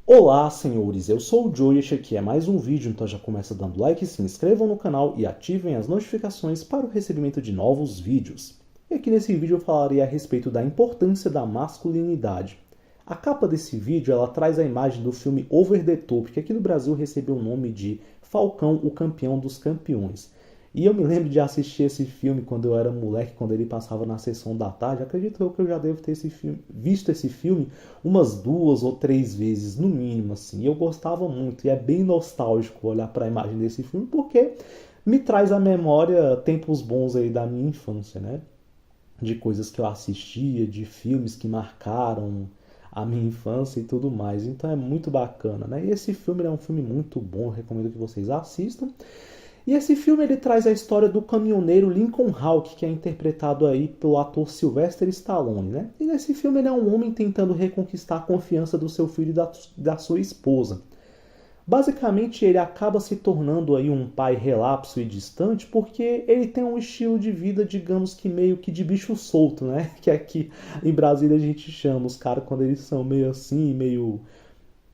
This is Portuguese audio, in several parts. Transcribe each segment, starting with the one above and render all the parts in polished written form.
Olá, senhores, eu sou o Joe e este aqui é mais um vídeo, então já começa dando like, se inscrevam no canal e ativem as notificações para o recebimento de novos vídeos. E aqui nesse vídeo eu falarei a respeito da importância da masculinidade. A capa desse vídeo ela traz a imagem do filme Over the Top, que aqui no Brasil recebeu o nome de Falcão, o Campeão dos Campeões. E eu me lembro de assistir esse filme quando eu era moleque, quando ele passava na sessão da tarde. Acredito eu que eu já devo ter visto esse filme umas 2 ou 3 vezes, no mínimo, assim. E eu gostava muito, e é bem nostálgico olhar para a imagem desse filme, porque me traz à memória tempos bons aí da minha infância, né? De coisas que eu assistia, de filmes que marcaram a minha infância e tudo mais. Então é muito bacana, né? E esse filme é um filme muito bom, eu recomendo que vocês assistam. E esse filme ele traz a história do caminhoneiro Lincoln Hawk, que é interpretado aí pelo ator Sylvester Stallone, né? E nesse filme ele é um homem tentando reconquistar a confiança do seu filho e da sua esposa. Basicamente ele acaba se tornando aí um pai relapso e distante porque ele tem um estilo de vida, digamos que meio que de bicho solto, né? Que aqui em Brasília a gente chama os caras quando eles são meio assim, meio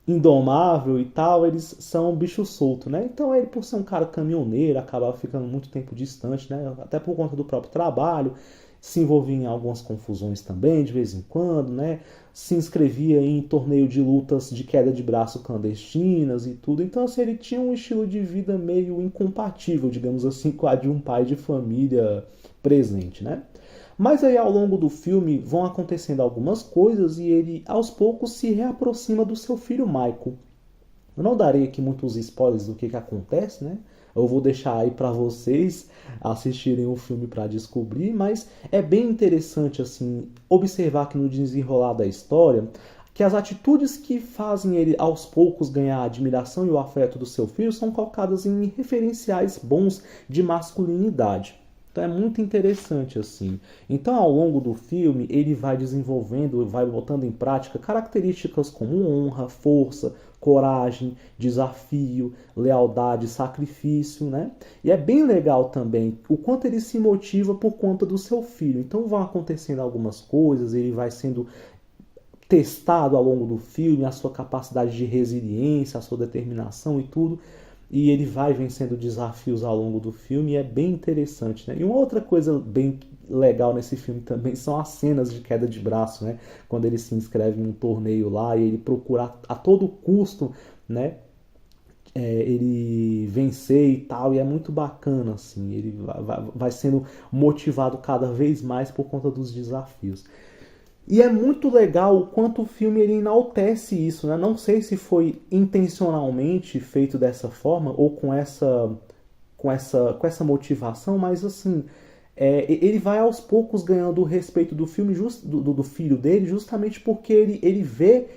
indomável e tal, eles são bicho solto, né? Então ele, por ser um cara caminhoneiro, acabava ficando muito tempo distante, né? Até por conta do próprio trabalho, se envolvia em algumas confusões também, de vez em quando, né? Se inscrevia em torneio de lutas de queda de braço clandestinas e tudo. Então, assim, ele tinha um estilo de vida meio incompatível, digamos assim, com a de um pai de família presente, né? Mas aí ao longo do filme vão acontecendo algumas coisas e ele aos poucos se reaproxima do seu filho Michael. Eu não darei aqui muitos spoilers do que acontece, né? Eu vou deixar aí para vocês assistirem o filme para descobrir, mas é bem interessante assim observar que no desenrolar da história que as atitudes que fazem ele aos poucos ganhar a admiração e o afeto do seu filho são colocadas em referenciais bons de masculinidade. Então é muito interessante assim. Então ao longo do filme ele vai desenvolvendo, vai botando em prática características como honra, força, coragem, desafio, lealdade, sacrifício, né? E é bem legal também o quanto ele se motiva por conta do seu filho. Então vão acontecendo algumas coisas, ele vai sendo testado ao longo do filme, a sua capacidade de resiliência, a sua determinação e tudo. E ele vai vencendo desafios ao longo do filme e é bem interessante, né? E uma outra coisa bem legal nesse filme também são as cenas de queda de braço, né? Quando ele se inscreve em um torneio lá e ele procura a todo custo, né? Ele vencer e tal, e é muito bacana, assim, ele vai sendo motivado cada vez mais por conta dos desafios. E é muito legal o quanto o filme ele enaltece isso, né? Não sei se foi intencionalmente feito dessa forma ou com essa motivação, mas assim, ele vai aos poucos ganhando o respeito do filme, do filho dele, justamente porque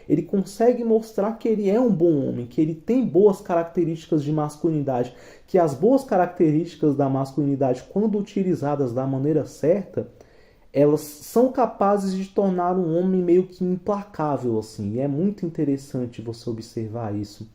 ele consegue mostrar que ele é um bom homem, que ele tem boas características de masculinidade, que as boas características da masculinidade, quando utilizadas da maneira certa, elas são capazes de tornar um homem meio que implacável, assim. E é muito interessante você observar isso.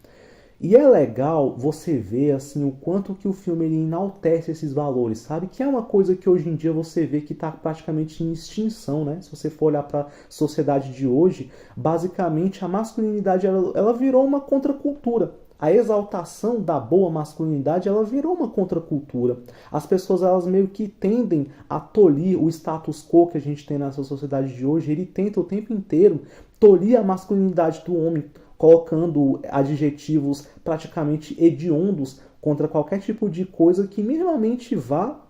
E é legal você ver assim o quanto que o filme ele enaltece esses valores, sabe? Que é uma coisa que hoje em dia você vê que está praticamente em extinção, né? Se você for olhar para a sociedade de hoje, basicamente a masculinidade ela virou uma contracultura. A exaltação da boa masculinidade ela virou uma contracultura. As pessoas elas meio que tendem a tolir o status quo que a gente tem nessa sociedade de hoje. Ele tenta o tempo inteiro tolir a masculinidade do homem, colocando adjetivos praticamente hediondos contra qualquer tipo de coisa que minimamente vá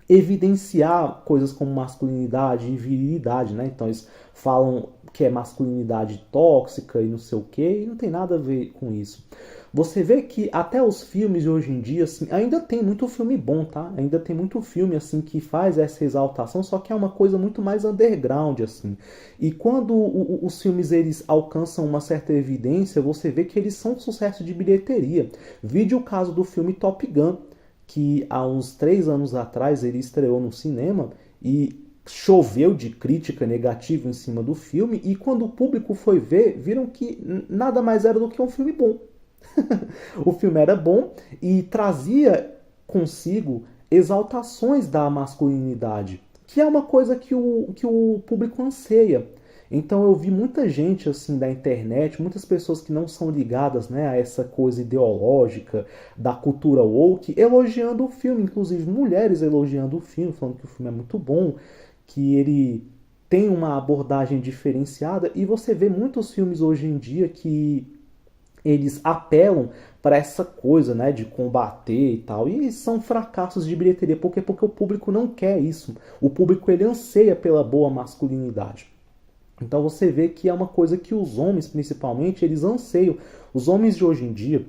evidenciar coisas como masculinidade e virilidade, né? Então eles falam que é masculinidade tóxica e não sei o que, e não tem nada a ver com isso. Você vê que até os filmes de hoje em dia, assim, ainda tem muito filme bom, tá? Ainda tem muito filme, assim, que faz essa exaltação, só que é uma coisa muito mais underground, assim. E quando os filmes, eles alcançam uma certa evidência, você vê que eles são um sucesso de bilheteria. Vide o caso do filme Top Gun, que há uns 3 anos atrás ele estreou no cinema e choveu de crítica negativa em cima do filme, e quando o público foi ver, viram que nada mais era do que um filme bom. O filme era bom e trazia consigo exaltações da masculinidade, que é uma coisa que o público anseia. Então eu vi muita gente assim da internet, muitas pessoas que não são ligadas, né, a essa coisa ideológica da cultura woke, elogiando o filme, inclusive mulheres elogiando o filme, falando que o filme é muito bom, que ele tem uma abordagem diferenciada, e você vê muitos filmes hoje em dia que eles apelam para essa coisa, né, de combater e tal, e são fracassos de bilheteria, porque o público não quer isso. O público ele anseia pela boa masculinidade. Então você vê que é uma coisa que os homens, principalmente, eles anseiam. Os homens de hoje em dia,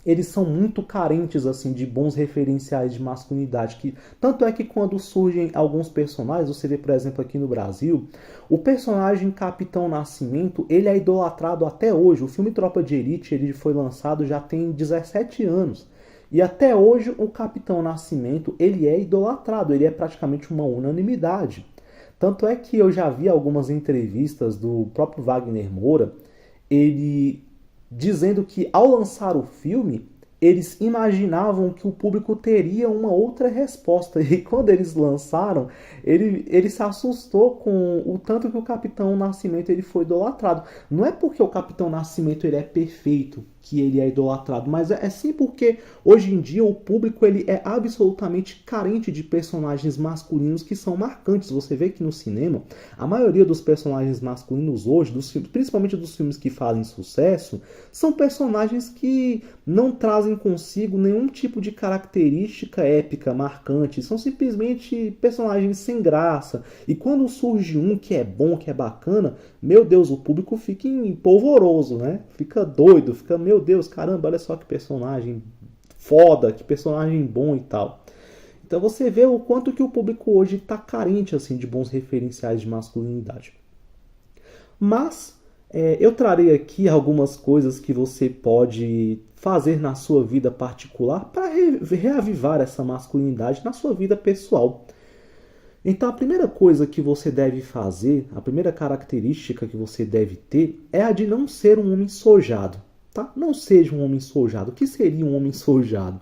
eles são muito carentes assim de bons referenciais de masculinidade, que tanto é que quando surgem alguns personagens, você vê, por exemplo, aqui no Brasil, o personagem Capitão Nascimento, ele é idolatrado até hoje. O filme Tropa de Elite, ele foi lançado já tem 17 anos. E até hoje o Capitão Nascimento, ele é idolatrado, ele é praticamente uma unanimidade. Tanto é que eu já vi algumas entrevistas do próprio Wagner Moura, ele dizendo que ao lançar o filme, eles imaginavam que o público teria uma outra resposta. E quando eles lançaram, ele se assustou com o tanto que o Capitão Nascimento ele foi idolatrado. Não é porque o Capitão Nascimento ele é perfeito que ele é idolatrado, mas é sim porque hoje em dia o público ele é absolutamente carente de personagens masculinos que são marcantes. Você vê que no cinema, a maioria dos personagens masculinos hoje, principalmente dos filmes que fazem sucesso, são personagens que não trazem consigo nenhum tipo de característica épica, marcante. São simplesmente personagens sem graça. E quando surge um que é bom, que é bacana, meu Deus, o público fica polvoroso, né? Fica doido, fica, meu Deus, caramba, olha só que personagem foda, que personagem bom e tal. Então você vê o quanto que o público hoje está carente assim de bons referenciais de masculinidade. Mas eu trarei aqui algumas coisas que você pode fazer na sua vida particular para reavivar essa masculinidade na sua vida pessoal. Então a primeira coisa que você deve fazer, a primeira característica que você deve ter é a de não ser um homem sojado, tá? Não seja um homem sojado. O que seria um homem sojado?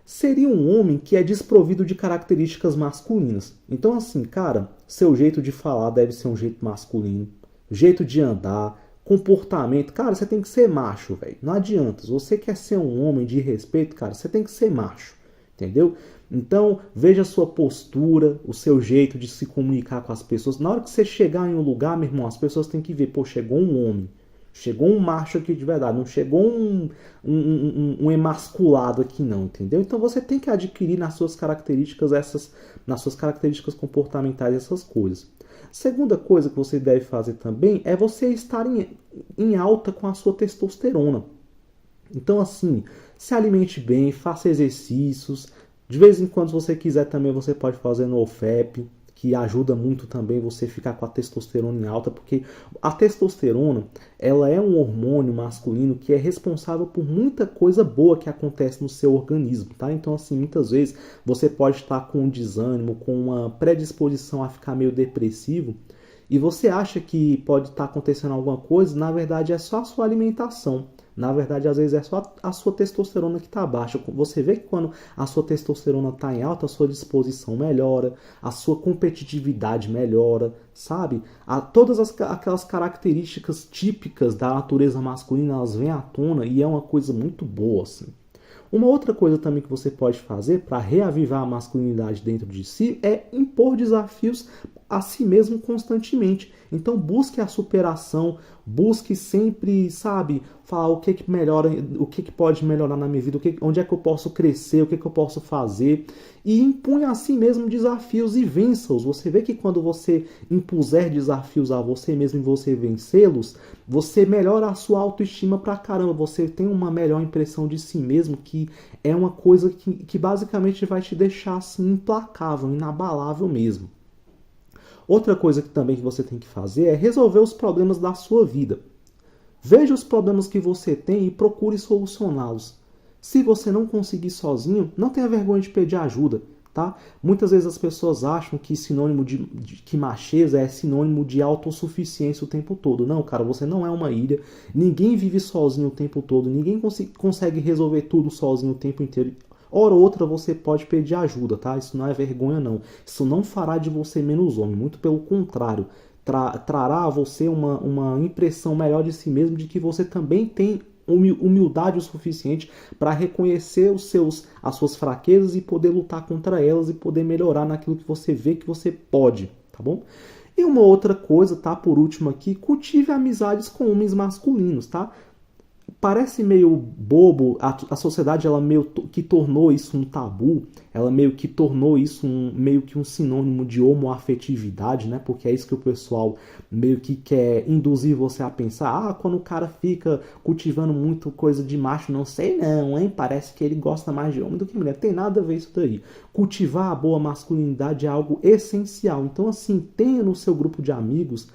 Seria um homem que é desprovido de características masculinas. Então assim, cara, seu jeito de falar deve ser um jeito masculino, jeito de andar, comportamento, cara, você tem que ser macho, velho. Não adianta. Se você quer ser um homem de respeito, cara, você tem que ser macho, entendeu? Então, veja a sua postura, o seu jeito de se comunicar com as pessoas. Na hora que você chegar em um lugar, meu irmão, as pessoas têm que ver, pô, chegou um homem. Chegou um macho aqui de verdade. Não chegou um emasculado aqui não, entendeu? Então você tem que adquirir nas suas características comportamentais essas coisas. Segunda coisa que você deve fazer também é você estar em alta com a sua testosterona. Então assim, se alimente bem, faça exercícios. De vez em quando, se você quiser também, você pode fazer no OFEP, que ajuda muito também você ficar com a testosterona em alta, porque a testosterona, ela é um hormônio masculino que é responsável por muita coisa boa que acontece no seu organismo, tá? Então, assim, muitas vezes você pode estar com um desânimo, com uma predisposição a ficar meio depressivo, e você acha que pode estar acontecendo alguma coisa, na verdade é só a sua alimentação. Na verdade, às vezes é só a sua testosterona que está baixa. Você vê que quando a sua testosterona está em alta, a sua disposição melhora, a sua competitividade melhora, sabe? Todas aquelas características típicas da natureza masculina, elas vêm à tona e é uma coisa muito boa, assim. Uma outra coisa também que você pode fazer para reavivar a masculinidade dentro de si é impor desafios a si mesmo constantemente. Então busque a superação, busque sempre, sabe, falar o que melhora, o que pode melhorar na minha vida, onde é que eu posso crescer, o que eu posso fazer, e impunha a si mesmo desafios e vença-os. Você vê que quando você impuser desafios a você mesmo e você vencê-los, você melhora a sua autoestima pra caramba, você tem uma melhor impressão de si mesmo, que é uma coisa que basicamente vai te deixar assim implacável, inabalável mesmo. Outra coisa que também você tem que fazer é resolver os problemas da sua vida. Veja os problemas que você tem e procure solucioná-los. Se você não conseguir sozinho, não tenha vergonha de pedir ajuda, tá? Muitas vezes as pessoas acham que sinônimo que macheza é sinônimo de autossuficiência o tempo todo. Não, cara, você não é uma ilha. Ninguém vive sozinho o tempo todo. Ninguém consegue resolver tudo sozinho o tempo inteiro. Hora ou outra você pode pedir ajuda, tá? Isso não é vergonha, não. Isso não fará de você menos homem, muito pelo contrário. trará a você uma impressão melhor de si mesmo, de que você também tem humildade o suficiente para reconhecer as suas fraquezas e poder lutar contra elas e poder melhorar naquilo que você vê que você pode, tá bom? E uma outra coisa, tá? Por último aqui, cultive amizades com homens masculinos, tá? Parece meio bobo, a sociedade ela meio que tornou isso um tabu, ela meio que tornou isso meio que um sinônimo de homoafetividade, né? Porque é isso que o pessoal meio que quer induzir você a pensar, quando o cara fica cultivando muito coisa de macho, não sei não, hein? Parece que ele gosta mais de homem do que mulher. Tem nada a ver isso daí. Cultivar a boa masculinidade é algo essencial. Então, assim, tenha no seu grupo de amigos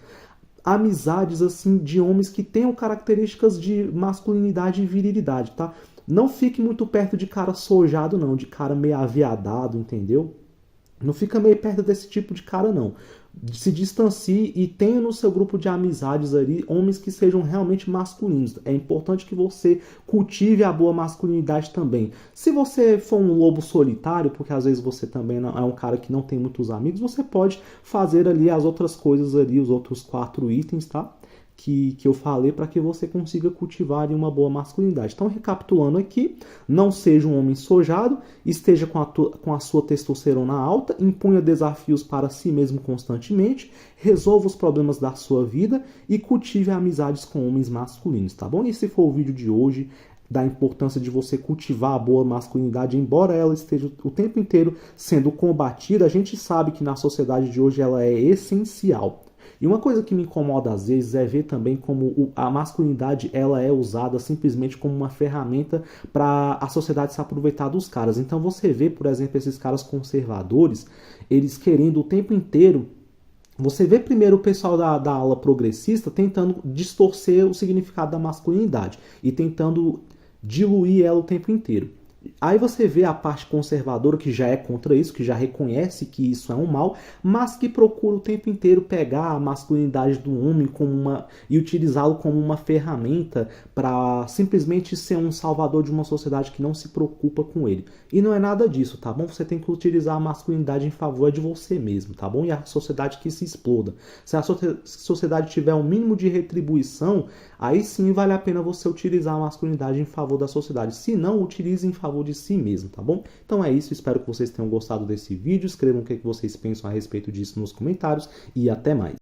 amizades assim de homens que tenham características de masculinidade e virilidade, tá? Não fique muito perto de cara sojado não, de cara meio aviadado, entendeu? Não fica meio perto desse tipo de cara não. Se distancie e tenha no seu grupo de amizades ali homens que sejam realmente masculinos. É importante que você cultive a boa masculinidade também. Se você for um lobo solitário, porque às vezes você também é um cara que não tem muitos amigos, você pode fazer ali as outras coisas ali, os outros 4 itens, tá? Que eu falei para que você consiga cultivar uma boa masculinidade. Então, recapitulando aqui, não seja um homem sojado, esteja com a sua testosterona alta, imponha desafios para si mesmo constantemente, resolva os problemas da sua vida e cultive amizades com homens masculinos, tá bom? E esse foi o vídeo de hoje da importância de você cultivar a boa masculinidade, embora ela esteja o tempo inteiro sendo combatida, a gente sabe que na sociedade de hoje ela é essencial. E uma coisa que me incomoda às vezes é ver também como a masculinidade ela é usada simplesmente como uma ferramenta para a sociedade se aproveitar dos caras. Então você vê, por exemplo, esses caras conservadores, eles querendo o tempo inteiro. Você vê primeiro o pessoal da ala progressista tentando distorcer o significado da masculinidade e tentando diluir ela o tempo inteiro. Aí você vê a parte conservadora que já é contra isso, que já reconhece que isso é um mal, mas que procura o tempo inteiro pegar a masculinidade do homem e utilizá-lo como uma ferramenta para simplesmente ser um salvador de uma sociedade que não se preocupa com ele. E não é nada disso, tá bom? Você tem que utilizar a masculinidade em favor de você mesmo, tá bom? E a sociedade que se exploda. Se a sociedade tiver um mínimo de retribuição, aí sim vale a pena você utilizar a masculinidade em favor da sociedade. Se não, utilize em favor de si mesmo, tá bom? Então é isso, espero que vocês tenham gostado desse vídeo, escrevam o que vocês pensam a respeito disso nos comentários e até mais.